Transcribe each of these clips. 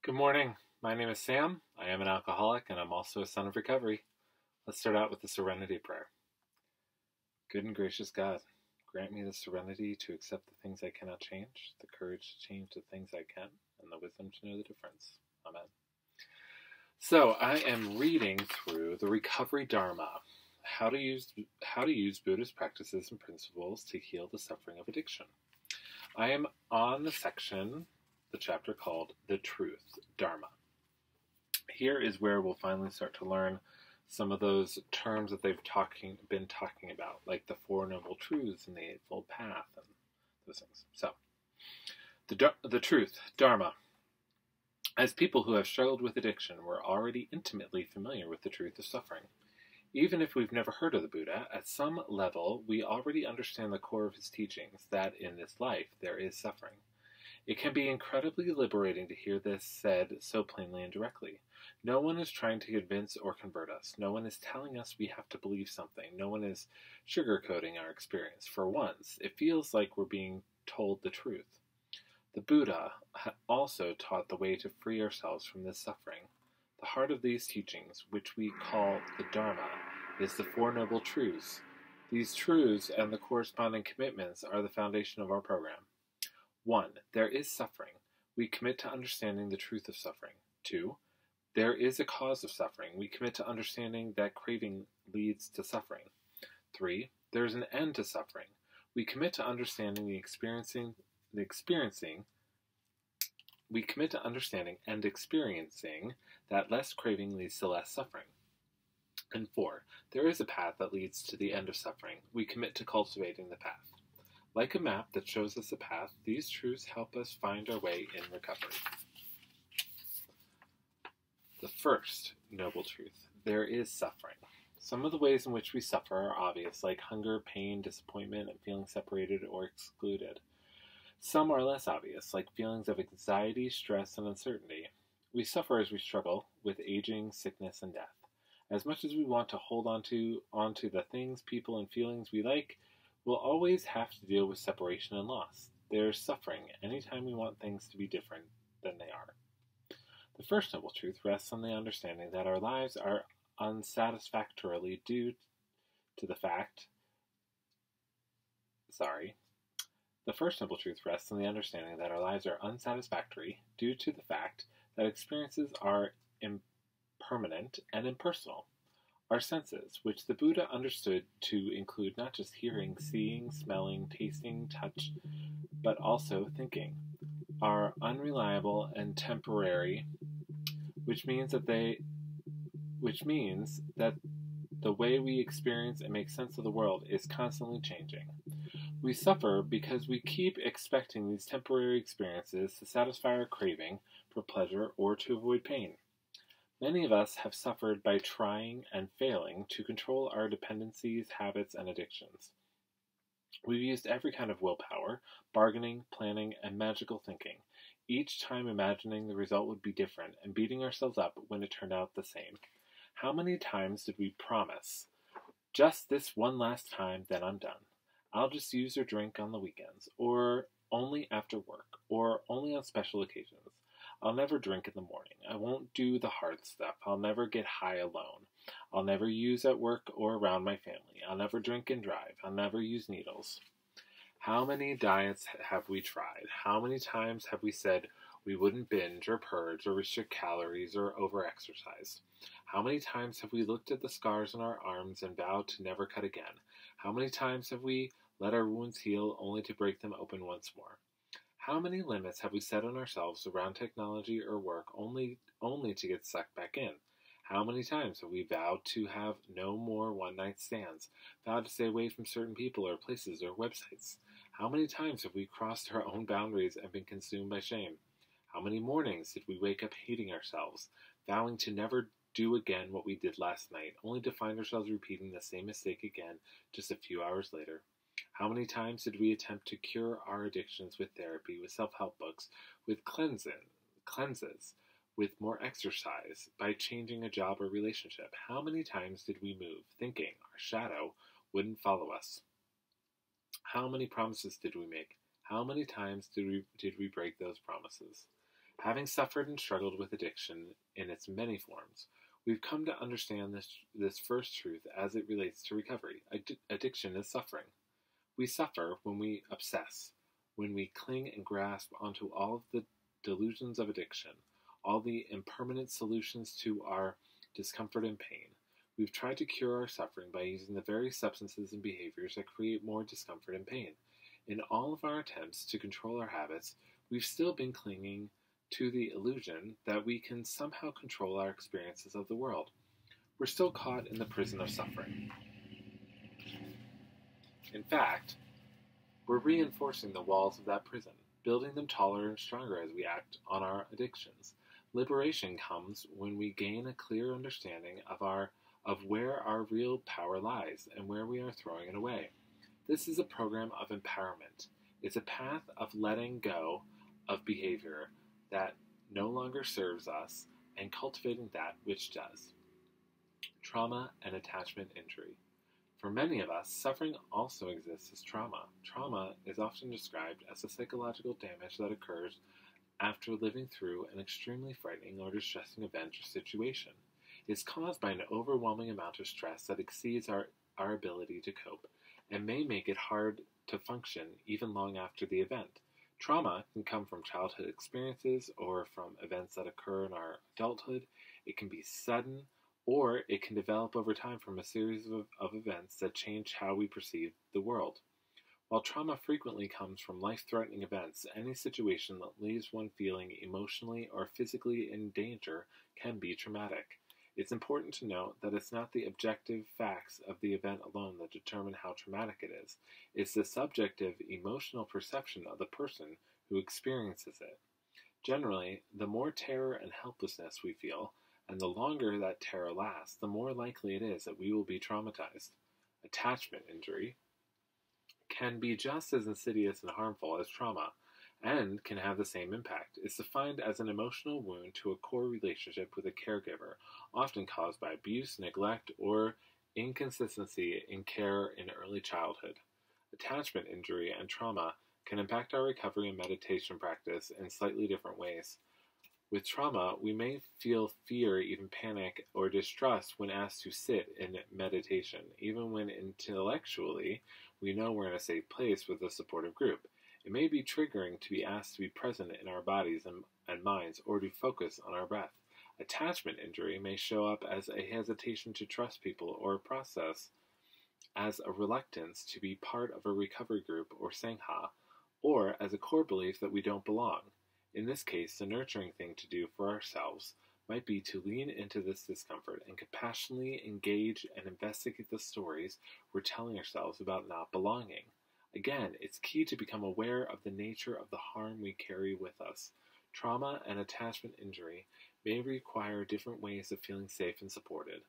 Good morning. My name is Sam. I am an alcoholic and I'm also a son of recovery. Let's start out with the Serenity Prayer. Good and gracious God, grant me the serenity to accept the things I cannot change, the courage to change the things I can, and the wisdom to know the difference. Amen. So I am reading through the Recovery Dharma, how to use Buddhist practices and principles to heal the suffering of addiction. I am on the chapter called the Truth Dharma. Here is where we'll finally start to learn some of those terms that they've been talking about, like the Four Noble Truths and the Eightfold Path and those things. So, the truth, Dharma. As people who have struggled with addiction, we're already intimately familiar with the truth of suffering. Even if we've never heard of the Buddha, at some level we already understand the core of his teachings, that in this life there is suffering. It can be incredibly liberating to hear this said so plainly and directly. No one is trying to convince or convert us. No one is telling us we have to believe something. No one is sugarcoating our experience. For once, it feels like we're being told the truth. The Buddha also taught the way to free ourselves from this suffering. The heart of these teachings, which we call the Dharma, is the Four Noble Truths. These truths and the corresponding commitments are the foundation of our program. 1. There is suffering. We commit to understanding the truth of suffering. 2. There is a cause of suffering. We commit to understanding that craving leads to suffering. 3. There is an end to suffering. We commit to understanding we commit to understanding and experiencing that less craving leads to less suffering. And 4. There is a path that leads to the end of suffering. We commit to cultivating the path. Like a map that shows us a path, these truths help us find our way in recovery. The first noble truth, there is suffering. Some of the ways in which we suffer are obvious, like hunger, pain, disappointment, and feeling separated or excluded. Some are less obvious, like feelings of anxiety, stress, and uncertainty. We suffer as we struggle with aging, sickness, and death. As much as we want to hold onto the things, people, and feelings we like, we'll always have to deal with separation and loss. There's suffering anytime we want things to be different than they are. The first noble truth rests on the understanding that our lives are unsatisfactorily due to the fact. The first noble truth rests on the understanding that our lives are unsatisfactory due to the fact that experiences are impermanent and impersonal. Our senses, which the Buddha understood to include not just hearing, seeing, smelling, tasting, touch, but also thinking, are unreliable and temporary, which means that the way we experience and make sense of the world is constantly changing. We suffer because we keep expecting these temporary experiences to satisfy our craving for pleasure or to avoid pain. Many of us have suffered by trying and failing to control our dependencies, habits, and addictions. We've used every kind of willpower, bargaining, planning, and magical thinking, each time imagining the result would be different and beating ourselves up when it turned out the same. How many times did we promise, just this one last time, then I'm done? I'll just use or drink on the weekends, or only after work, or only on special occasions. I'll never drink in the morning. I won't do the hard stuff. I'll never get high alone. I'll never use at work or around my family. I'll never drink and drive. I'll never use needles. How many diets have we tried? How many times have we said we wouldn't binge or purge or restrict calories or over-exercise? How many times have we looked at the scars on our arms and vowed to never cut again? How many times have we let our wounds heal only to break them open once more? How many limits have we set on ourselves around technology or work only to get sucked back in? How many times have we vowed to have no more one-night stands, vowed to stay away from certain people or places or websites? How many times have we crossed our own boundaries and been consumed by shame? How many mornings did we wake up hating ourselves, vowing to never do again what we did last night, only to find ourselves repeating the same mistake again just a few hours later? How many times did we attempt to cure our addictions with therapy, with self-help books, with cleanses, with more exercise, by changing a job or relationship? How many times did we move, thinking our shadow wouldn't follow us? How many promises did we make? How many times did we break those promises? Having suffered and struggled with addiction in its many forms, we've come to understand this first truth as it relates to recovery. Addiction is suffering. We suffer when we obsess, when we cling and grasp onto all of the delusions of addiction, all the impermanent solutions to our discomfort and pain. We've tried to cure our suffering by using the very substances and behaviors that create more discomfort and pain. In all of our attempts to control our habits, we've still been clinging to the illusion that we can somehow control our experiences of the world. We're still caught in the prison of suffering. In fact, we're reinforcing the walls of that prison, building them taller and stronger as we act on our addictions. Liberation comes when we gain a clear understanding of where our real power lies and where we are throwing it away. This is a program of empowerment. It's a path of letting go of behavior that no longer serves us and cultivating that which does. Trauma and attachment injury. For many of us, suffering also exists as trauma. Trauma is often described as the psychological damage that occurs after living through an extremely frightening or distressing event or situation. It's caused by an overwhelming amount of stress that exceeds our ability to cope and may make it hard to function even long after the event. Trauma can come from childhood experiences or from events that occur in our adulthood. It can be sudden, or it can develop over time from a series of events that change how we perceive the world. While trauma frequently comes from life-threatening events, any situation that leaves one feeling emotionally or physically in danger can be traumatic. It's important to note that it's not the objective facts of the event alone that determine how traumatic it is. It's the subjective emotional perception of the person who experiences it. Generally, the more terror and helplessness we feel, and the longer that terror lasts, the more likely it is that we will be traumatized. Attachment injury can be just as insidious and harmful as trauma, and can have the same impact. It's defined as an emotional wound to a core relationship with a caregiver, often caused by abuse, neglect, or inconsistency in care in early childhood. Attachment injury and trauma can impact our recovery and meditation practice in slightly different ways. With trauma, we may feel fear, even panic, or distrust when asked to sit in meditation, even when intellectually we know we're in a safe place with a supportive group. It may be triggering to be asked to be present in our bodies and minds, or to focus on our breath. Attachment injury may show up as a hesitation to trust people or a process as a reluctance to be part of a recovery group or sangha, or as a core belief that we don't belong. In this case, the nurturing thing to do for ourselves might be to lean into this discomfort and compassionately engage and investigate the stories we're telling ourselves about not belonging. Again, it's key to become aware of the nature of the harm we carry with us. Trauma and attachment injury may require different ways of feeling safe and supported.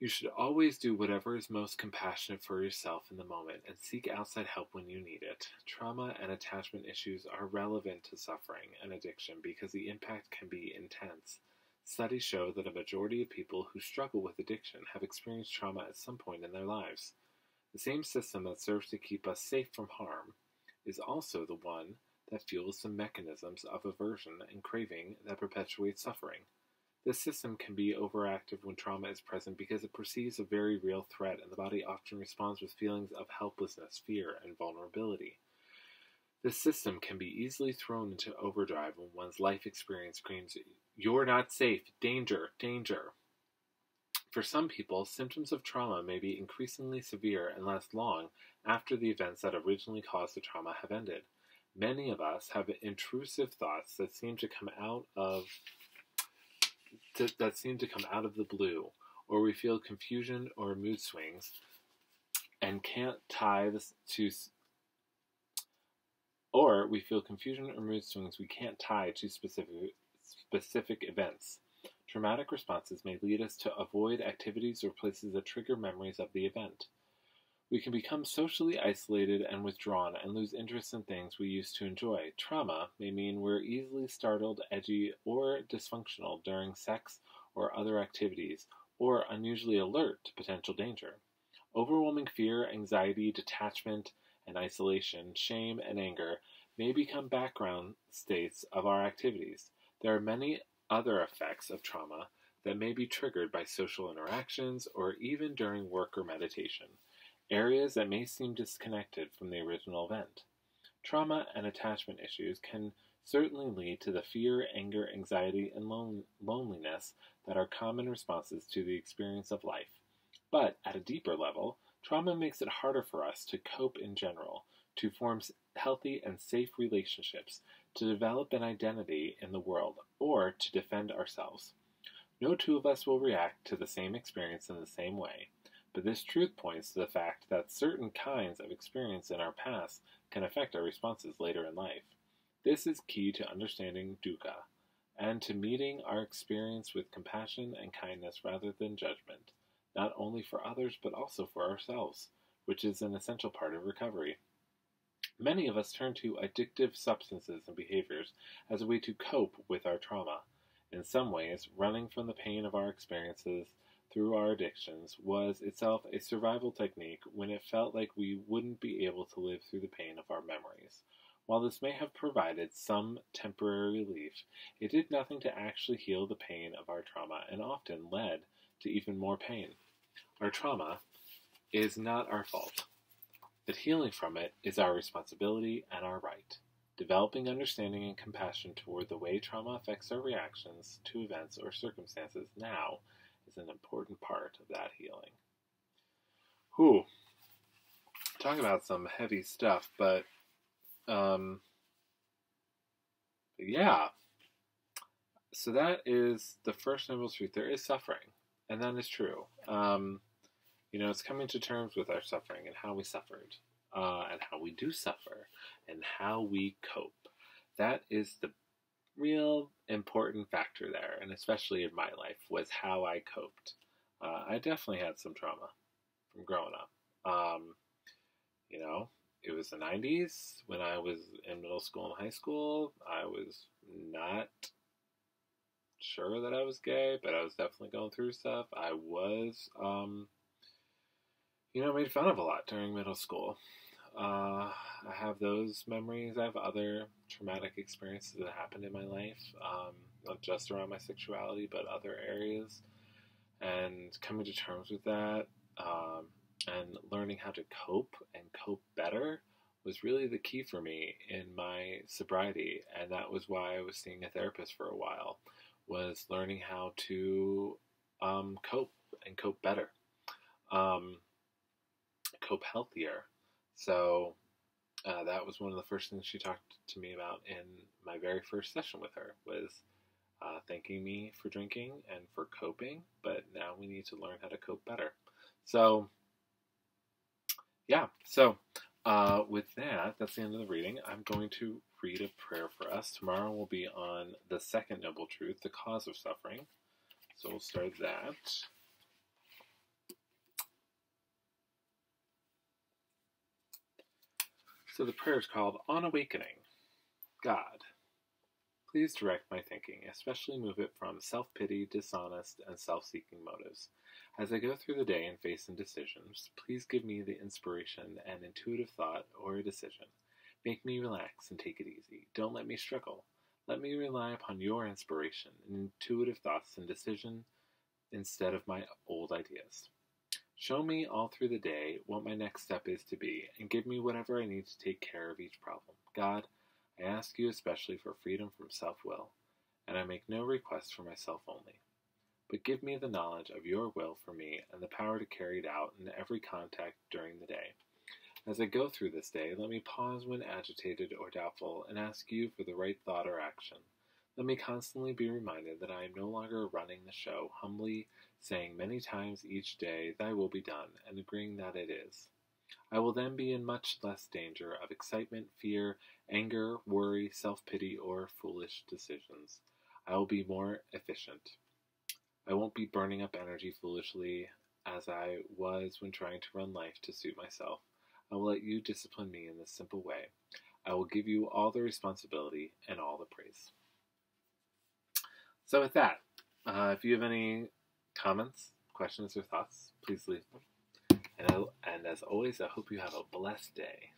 You should always do whatever is most compassionate for yourself in the moment and seek outside help when you need it. Trauma and attachment issues are relevant to suffering and addiction because the impact can be intense. Studies show that a majority of people who struggle with addiction have experienced trauma at some point in their lives. The same system that serves to keep us safe from harm is also the one that fuels the mechanisms of aversion and craving that perpetuate suffering. This system can be overactive when trauma is present because it perceives a very real threat, and the body often responds with feelings of helplessness, fear, and vulnerability. This system can be easily thrown into overdrive when one's life experience screams, "You're not safe! Danger! Danger!" For some people, symptoms of trauma may be increasingly severe and last long after the events that originally caused the trauma have ended. Many of us have intrusive thoughts that seem to come out of the blue, or we feel confusion or mood swings and can't tie this to specific events. Traumatic responses may lead us to avoid activities or places that trigger memories of the event. We can become socially isolated and withdrawn and lose interest in things we used to enjoy. Trauma may mean we're easily startled, edgy, or dysfunctional during sex or other activities, or unusually alert to potential danger. Overwhelming fear, anxiety, detachment, and isolation, shame, and anger may become background states of our activities. There are many other effects of trauma that may be triggered by social interactions or even during work or meditation, areas that may seem disconnected from the original event. Trauma and attachment issues can certainly lead to the fear, anger, anxiety, and loneliness that are common responses to the experience of life. But at a deeper level, trauma makes it harder for us to cope in general, to form healthy and safe relationships, to develop an identity in the world, or to defend ourselves. No two of us will react to the same experience in the same way, but this truth points to the fact that certain kinds of experience in our past can affect our responses later in life. This is key to understanding dukkha, and to meeting our experience with compassion and kindness rather than judgment, not only for others but also for ourselves, which is an essential part of recovery. Many of us turn to addictive substances and behaviors as a way to cope with our trauma. In some ways, running from the pain of our experiences through our addictions was itself a survival technique when it felt like we wouldn't be able to live through the pain of our memories. While this may have provided some temporary relief, it did nothing to actually heal the pain of our trauma and often led to even more pain. Our trauma is not our fault, but healing from it is our responsibility and our right. Developing understanding and compassion toward the way trauma affects our reactions to events or circumstances now is an important part of that healing. Whew. Talk about some heavy stuff, but yeah. So that is the first noble truth. There is suffering, and that is true. It's coming to terms with our suffering and how we suffered, and how we do suffer, and how we cope. That is the real important factor there, and especially in my life, was how I coped. I definitely had some trauma from growing up. It was the 90s when I was in middle school and high school. I was not sure that I was gay, but I was definitely going through stuff. I was, made fun of a lot during middle school. I have those memories. I have other traumatic experiences that happened in my life, not just around my sexuality, but other areas. And coming to terms with that, and learning how to cope and cope better was really the key for me in my sobriety. And that was why I was seeing a therapist for a while, was learning how to cope and cope better, cope healthier. So that was one of the first things she talked to me about in my very first session with her, was thanking me for drinking and for coping, but now we need to learn how to cope better. So, yeah. So, with that, that's the end of the reading. I'm going to read a prayer for us. Tomorrow we'll be on the second noble truth, the cause of suffering. So we'll start that. So the prayer is called On Awakening. God, please direct my thinking, especially move it from self-pity, dishonest, and self-seeking motives. As I go through the day and face indecisions, please give me the inspiration and intuitive thought or a decision. Make me relax and take it easy. Don't let me struggle. Let me rely upon your inspiration and intuitive thoughts and decision instead of my old ideas. Show me all through the day what my next step is to be, and give me whatever I need to take care of each problem. God, I ask you especially for freedom from self-will, and I make no request for myself only. But give me the knowledge of your will for me and the power to carry it out in every contact during the day. As I go through this day, let me pause when agitated or doubtful and ask you for the right thought or action. Let me constantly be reminded that I am no longer running the show, humbly saying many times each day, thy will be done, and agreeing that it is. I will then be in much less danger of excitement, fear, anger, worry, self-pity, or foolish decisions. I will be more efficient. I won't be burning up energy foolishly as I was when trying to run life to suit myself. I will let you discipline me in this simple way. I will give you all the responsibility and all the praise. So with that, if you have any comments, questions, or thoughts, please leave them. And as always, I hope you have a blessed day.